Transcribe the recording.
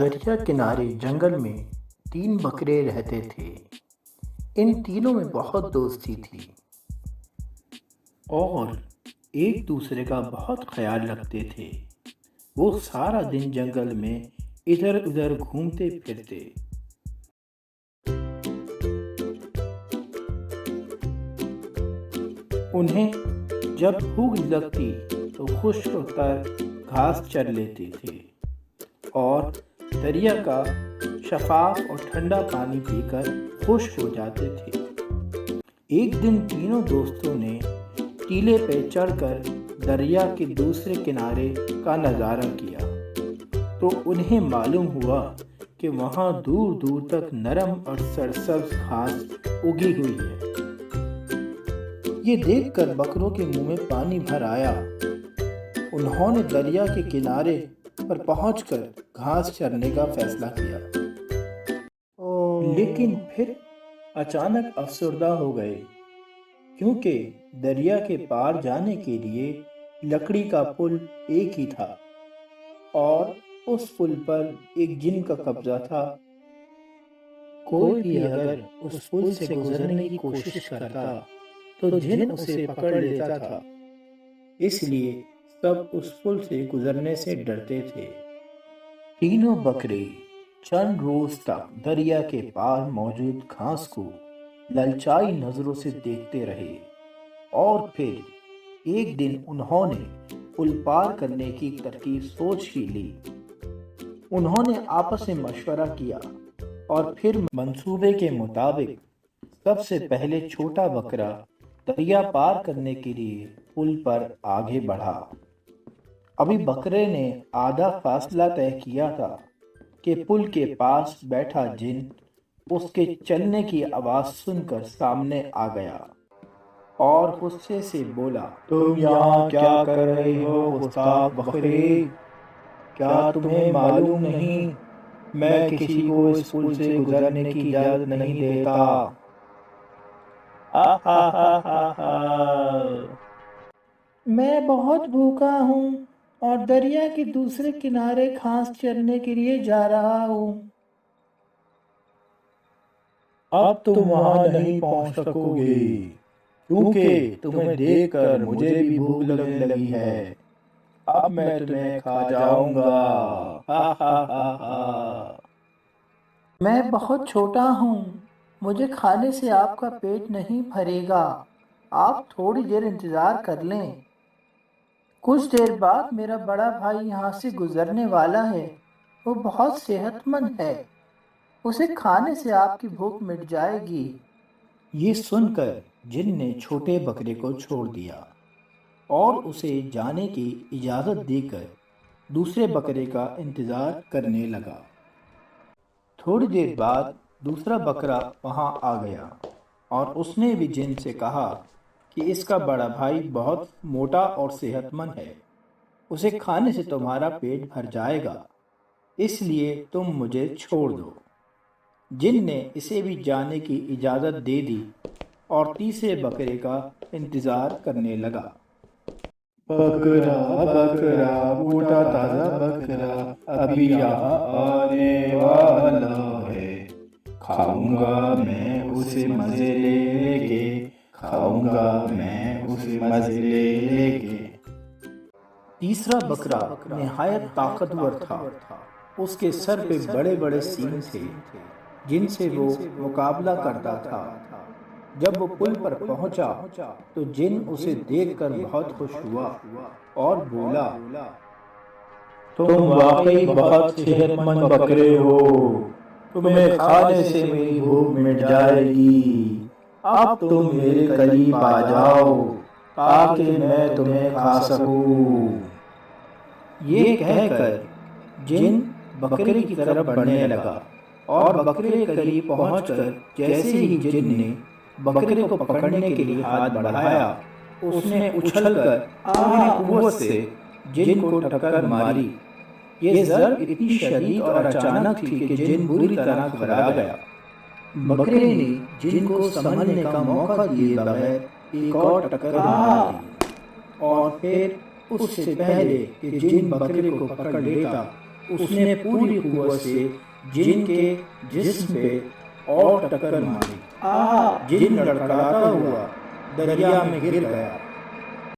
دریا کنارے جنگل میں تین بکرے رہتے تھے۔ ان تینوں میں بہت دوستی تھی اور ایک دوسرے کا بہت خیال رکھتے تھے۔ وہ سارا دن جنگل میں ادھر ادھر گھومتے پھرتے۔ انہیں جب بھوک لگتی تو خشک تر گھاس چر لیتے تھے اور دریا کا شفاف اور ٹھنڈا پانی پی کر خوش ہو جاتے تھے۔ ایک دن تینوں دوستوں نے ٹیلے پہ چڑھ کر دریا کے دوسرے کنارے کا نظارہ کیا تو انہیں معلوم ہوا کہ وہاں دور دور تک نرم اور سرسبز گھاس اگی ہوئی ہے۔ یہ دیکھ کر بکروں کے منہ میں پانی بھر آیا۔ انہوں نے دریا کے کنارے پر پہنچ کر گھاس چرنے کا فیصلہ کیا، لیکن پھر اچانک افسردہ ہو گئے کیونکہ دریا کے پار جانے کے لیے لکڑی کا پل ایک ہی تھا اور اس پل پر ایک جن کا قبضہ تھا۔ کوئی بھی اگر اس پل سے گزرنے کی کوشش کرتا تو جن اسے پکڑ لیتا تھا، اس لیے سب اس پل سے گزرنے سے ڈرتے تھے۔ تینوں بکرے چند روز تک دریا کے پار موجود گھاس کو للچائی نظروں سے دیکھتے رہے اور پھر ایک دن انہوں نے پل پار کرنے کی ترکیب سوچ ہی لی۔ انہوں نے آپس میں مشورہ کیا اور پھر منصوبے کے مطابق سب سے پہلے چھوٹا بکرا دریا پار کرنے کے لیے پل پر آگے بڑھا۔ ابھی بکرے نے آدھا فاصلہ طے کیا تھا کہ پل کے پاس بیٹھا جن اس کے چلنے کی آواز سن کر سامنے آ گیا اور غصے سے بولا، تم یہاں کیا کر رہے ہو گستاخ بکرے؟ کیا تمہیں معلوم نہیں میں کسی کو اس پل سے گزرنے کی اجازت نہیں دیتا؟ میں بہت بھوکا ہوں اور دریا کے دوسرے کنارے گھاس چرنے کے لیے جا رہا ہوں۔ اب تم وہاں نہیں پہنچ سکو گے کیونکہ تمہیں دیکھ کر مجھے بھی بھوک لگنے لگی ہے۔ اب میں تمہیں کھا جاؤں گا۔ میں بہت چھوٹا ہوں، مجھے کھانے سے آپ کا پیٹ نہیں بھرے گا۔ آپ تھوڑی دیر انتظار کر لیں، کچھ دیر بعد میرا بڑا بھائی یہاں سے گزرنے والا ہے۔ وہ بہت صحت مند ہے، اسے کھانے سے آپ کی بھوک مٹ جائے گی۔ یہ سن کر جن نے چھوٹے بکرے کو چھوڑ دیا اور اسے جانے کی اجازت دے کر دوسرے بکرے کا انتظار کرنے لگا۔ تھوڑی دیر بعد دوسرا بکرا وہاں آ گیا اور اس نے بھی جن سے کہا کہ اس کا بڑا بھائی بہت موٹا اور صحت مند ہے، اسے کھانے سے تمہارا پیٹ بھر جائے گا، اس لیے تم مجھے چھوڑ دو۔ جن نے اسے بھی جانے کی اجازت دے دی اور تیسرے بکرے کا انتظار کرنے لگا۔ بکرا بکرا موٹا تازہ بکرا ابھی یہاں آنے والا ہے، کھاؤں گا میں اسے مزے لے کے، کھاؤں گا میں اسے مزے لے کے۔ تیسرا بکرا نہایت طاقتور تھا، اس کے سر پہ بڑے بڑے سینگ تھے جن سے وہ مقابلہ کرتا تھا۔ جب وہ پل پر پہنچا تو جن اسے دیکھ کر بہت خوش ہوا اور بولا، تم واقعی بہت صحت مند بکرے ہو، تمہیں کھانے سے میری بھوک مٹ جائے گی۔ اب تم میرے قریب آ جاؤ تاکہ میں تمہیں کھا سکوں۔ یہ کہہ کر جن بکرے کی طرف بڑھنے لگا اور بکرے کے قریب پہنچ کر جیسے ہی جن نے بکرے کو پکڑنے کے لیے ہاتھ بڑھایا، اس نے اچھل کر پوری قوت سے جن کو ٹکر ماری۔ یہ ضرب اتنی شدید اور اچانک تھی کہ جن بری طرح گھبرا گیا۔ بکرے نے جن کو سنبھلنے کا موقع دیے بغیر ایک اور ٹکر مار دی اور پھر اس سے پہلے کہ جن بکرے کو پکڑ لیتا اس نے پوری قوت سے جن کے جسم پہ اور ٹکر ماری۔ جن لڑکھڑاتا ہوا دریا میں گر گیا۔